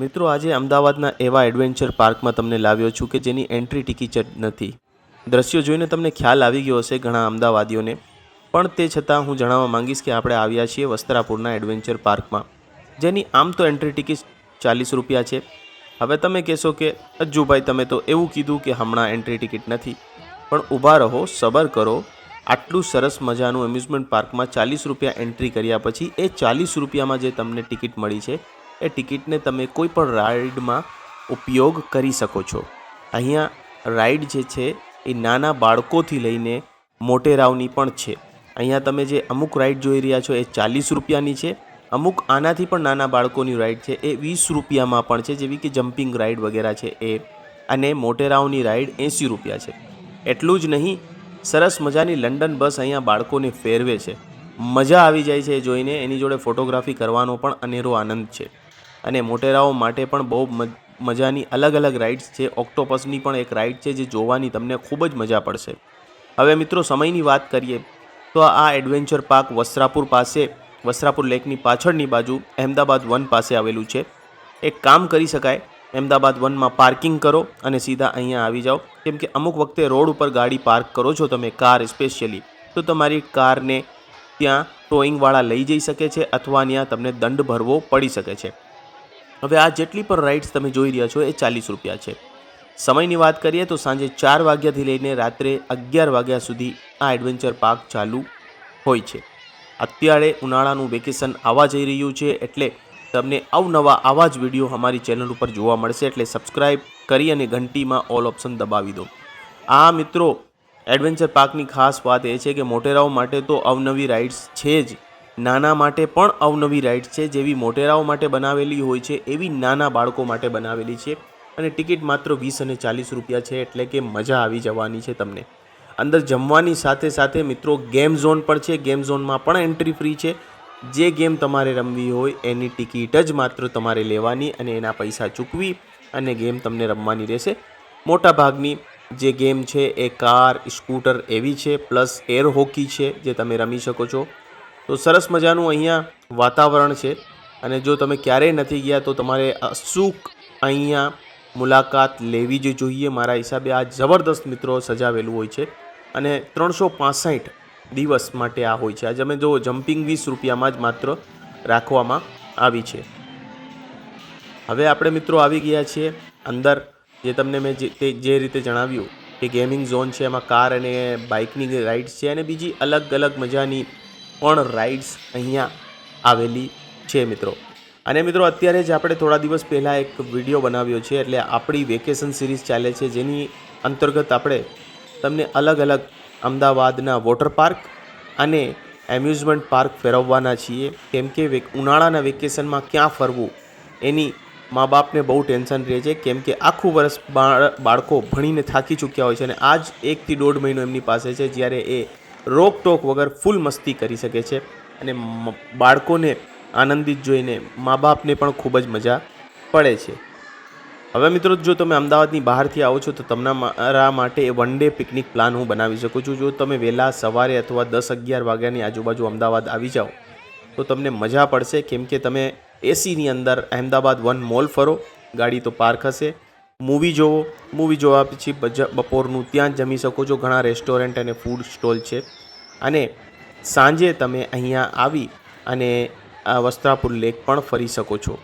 મિત્રો આજે અમદાવાદના એવા એડવેન્ચર પાર્કમાં તમને લાવ્યો છું કે જેની એન્ટ્રી ટિકિટ જ નથી. દ્રશ્યો જોઈને તમને ખ્યાલ આવી ગયો હશે ઘણા અમદાવાદીઓને, પણ તે છતાં હું જણાવવા માંગીશ કે આપણે આવ્યા છીએ વસ્ત્રાપુરના એડવેન્ચર પાર્કમાં, જેની આમ તો એન્ટ્રી ટિકિટ 40 રૂપિયા છે. હવે તમે કહેશો કે અજ્જુભાઈ તમે તો એવું કીધું કે હમણાં એન્ટ્રી ટિકિટ નથી, પણ ઊભા રહો, સબર કરો. આટલું સરસ મજાનું એમ્યુઝમેન્ટ પાર્કમાં 40 રૂપિયા એન્ટ્રી કર્યા પછી એ 40 રૂપિયામાં જે તમને ટિકિટ મળી છે એ ટિકિટને તમે કોઈ પણ રાઇડમાં ઉપયોગ કરી શકો છો. અહીંયા રાઇડ જે છે એ નાના બાળકોથી લઈને મોટેરાવની પણ છે. અહીંયા તમે જે અમુક રાઇડ જોઈ રહ્યા છો એ 40 રૂપિયાની છે, અમુક આનાથી પણ નાના બાળકોની રાઇડ છે એ 20 રૂપિયામાં પણ છે, જેવી કે જમ્પિંગ રાઇડ વગેરે છે એ, અને મોટેરાવની રાઇડ 80 રૂપિયા છે. એટલું જ નહીં, સરસ મજાની લંડન બસ અહીંયા બાળકોને ફેરવે છે. મજા આવી જાય છે એ જોઈને. એની જોડે ફોટોગ્રાફી કરવાનો પણ અનેરો આનંદ છે. અને મોટેરાઓ માટે પણ બહુ મજાની અલગ અલગ રાઇડ્સ છે. ઓક્ટોપસની પણ એક રાઇડ છે જે જોવાની તમને ખૂબ જ મજા પડશે. હવે મિત્રો સમયની વાત કરીએ તો આ એડવેન્ચર પાર્ક વસ્ત્રાપુર પાસે, વસ્ત્રાપુર લેકની પાછળની બાજુ અહેમદાબાદ 1 પાસે આવેલું છે. એક કામ કરી શકાય, અહેમદાબાદ 1માં પાર્કિંગ કરો અને સીધા અહીંયા આવી જાઓ. કેમ કે અમુક વખતે રોડ ઉપર ગાડી પાર્ક કરો છો તમે, કાર સ્પેશિયલી, તો તમારી કારને ત્યાં ટોઈંગવાળા લઈ જઈ શકે છે અથવા ત્યાં તમને દંડ ભરવો પડી શકે છે. હવે આ જેટલી પણ રાઇડ્સ તમે જોઈ રહ્યા છો એ 40 રૂપિયા છે. સમયની વાત કરીએ તો સાંજે 4 વાગ્યાથી લઈને રાત્રે 11 વાગ્યા સુધી આ એડવેન્ચર પાર્ક ચાલુ હોય છે. અત્યારે ઉનાળાનું વેકેશન આવવા જઈ રહ્યું છે, એટલે તમને અવનવા આવા જ વિડીયો અમારી ચેનલ ઉપર જોવા મળશે. એટલે સબસ્ક્રાઈબ કરી અને ઘંટીમાં ઓલ ઓપ્શન દબાવી દો. આ મિત્રો એડવેન્ચર પાર્કની ખાસ વાત એ છે કે મોટેરાઓ માટે તો અવનવી રાઇડ્સ છે જ, નાના માટે પણ અવનવી રાઇડ્સ છે. જેવી મોટેરાઓ માટે બનાવેલી હોય છે એવી નાના બાળકો માટે બનાવેલી છે. અને ટિકિટ માત્ર 20 અને 40 રૂપિયા છે, એટલે કે મજા આવી જવાની છે તમને. અંદર જમવાની સાથે સાથે મિત્રો ગેમ ઝોન પણ છે. ગેમ ઝોનમાં પણ એન્ટ્રી ફ્રી છે. જે ગેમ તમારે રમવી હોય એની ટિકિટ જ માત્ર તમારે લેવાની અને એના પૈસા ચૂકવી અને ગેમ તમને રમવાની રહેશે. મોટાભાગની જે ગેમ છે એ કાર, સ્કૂટર એવી છે, પ્લસ એર હોકી છે જે તમે રમી શકો છો. તો સરસ મજાનું અહીંયા વાતાવરણ છે, અને જો તમે ક્યારેય નથી ગયા તો તમારે અચૂક અહીંયા મુલાકાત લેવી જ જોઈએ. મારા હિસાબે આ જબરદસ્ત મિત્રો સજાવેલું હોય છે, અને 365 દિવસ માટે આ હોય છે. આજે અમે જો જમ્પિંગ 20 રૂપિયામાં જ માત્ર રાખવામાં આવી છે. હવે આપણે મિત્રો આવી ગયા છીએ અંદર. જે તમને મેં જે રીતે જણાવ્યું કે ગેમિંગ ઝોન છે, એમાં કાર અને બાઇકની રાઇડ્સ છે, અને બીજી અલગ અલગ મજાની પણ રાઇડ્સ અહીંયા આવેલી છે મિત્રો. અને મિત્રો અત્યારે જ આપણે થોડા દિવસ પહેલાં એક વિડીયો બનાવ્યો છે, એટલે આપણી વેકેશન સિરીઝ ચાલે છે, જેની અંતર્ગત આપણે તમને અલગ અલગ અમદાવાદના વોટર પાર્ક અને એમ્યુઝમેન્ટ પાર્ક ફેરવવાના છીએ. કેમ કે ઉનાળાના વેકેશનમાં ક્યાં ફરવું એની મા બાપને બહુ ટેન્શન રહે છે. કેમ કે આખું વર્ષ બાળકો ભણીને થાકી ચૂક્યા હોય છે, અને આજ 1 થી 1.5 મહિનો એમની પાસે છે, જ્યારે એ રોકટોક વગર ફૂલ મસ્તી કરી શકે છે. અને બાળકોને આનંદિત જોઈને મા બાપને પણ ખૂબ જ મજા પડે છે. હવે મિત્રો જો તમે અમદાવાદની બહારથી આવો છો તો તમારા માટે 1 ડે પિકનિક પ્લાન હું બનાવી શકું છું. જો તમે વહેલા સવારે અથવા 10-11 વાગ્યાની આજુબાજુ અમદાવાદ આવી જાઓ તો તમને મજા પડશે. કેમ કે તમે એસીની અંદર અહેમદાબાદ 1 મોલ ફરો, ગાડી તો પાર્ક હશે, મૂવી જોવો, મૂવી જોવા પછી બપોરનું ત્યાં જ જમી શકો છો. ઘણા રેસ્ટોરન્ટ અને ફૂડ સ્ટોલ છે. અને સાંજે તમે અહીંયા આવી અને આ વસ્ત્રાપુર લેક પણ ફરી શકો છો.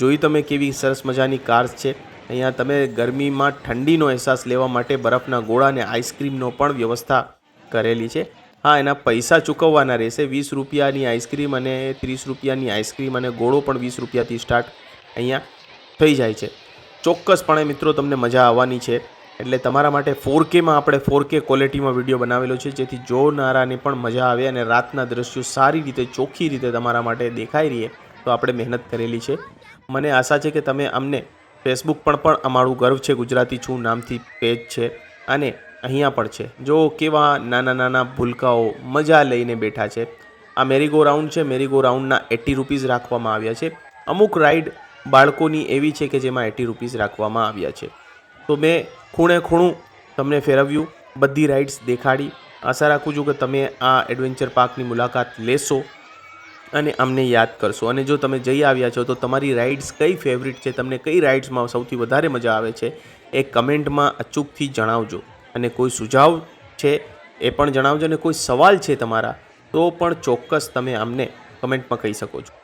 જોઈ તમે કેવી સરસ મજાની કાર્સ છે. અહીંયા તમે ગરમીમાં ઠંડીનો અહેસાસ લેવા માટે બરફના ગોળા અને આઈસ્ક્રીમનો પણ વ્યવસ્થા કરેલી છે. હા, એના પૈસા ચૂકવવાના રહેશે. 20 રૂપિયાની આઈસ્ક્રીમ અને 30 રૂપિયાની આઈસ્ક્રીમ અને ગોળો પણ 20 રૂપિયાથી સ્ટાર્ટ અહીંયા થઈ જાય છે. ચોક્કસપણે મિત્રો તમને મજા આવવાની છે. એટલે તમારા માટે 4Kમાં આપણે 4K ક્વોલિટીમાં વિડીયો બનાવેલો છે, જેથી જોનારાને પણ મજા આવે અને રાતના દ્રશ્યો સારી રીતે ચોખ્ખી રીતે તમારા માટે દેખાઈ રહીએ તો આપણે મહેનત કરેલી છે. મને આશા છે કે તમે અમને ફેસબુક પર પણ અમારું ગર્વ છે ગુજરાતી છું નામથી પેજ છે, અને અહીંયા પણ છે. જો કેવા નાના નાના ભૂલકાઓ મજા લઈને બેઠા છે. આ મેરીગો રાઉન્ડ છે. મેરીગો રાઉન્ડના 80 રૂપીસ રાખવામાં આવ્યા છે. અમુક રાઈડ બાળકોની એવી છે કે જેમાં 80 રૂપીસ રાખવામાં આવ્યા છે. તો મેં ખૂણે ખૂણું તમને ફેરવ્યું, બધી રાઇડ્સ દેખાડી. આશા રાખું છું કે તમે આ એડવેન્ચર પાર્કની મુલાકાત લેશો અને અમને યાદ કરશો. અને જો તમે જઈ આવ્યા છો તો તમારી રાઇડ્સ કઈ ફેવરિટ છે, તમને કઈ રાઇડ્સમાં સૌથી વધારે મજા આવે છે એ કમેન્ટમાં અચૂકથી જણાવજો. અને કોઈ સુઝાવ છે એ પણ જણાવજો, અને કોઈ સવાલ છે તમારા તો પણ ચોક્કસ તમે અમને કમેન્ટમાં કહી શકો છો.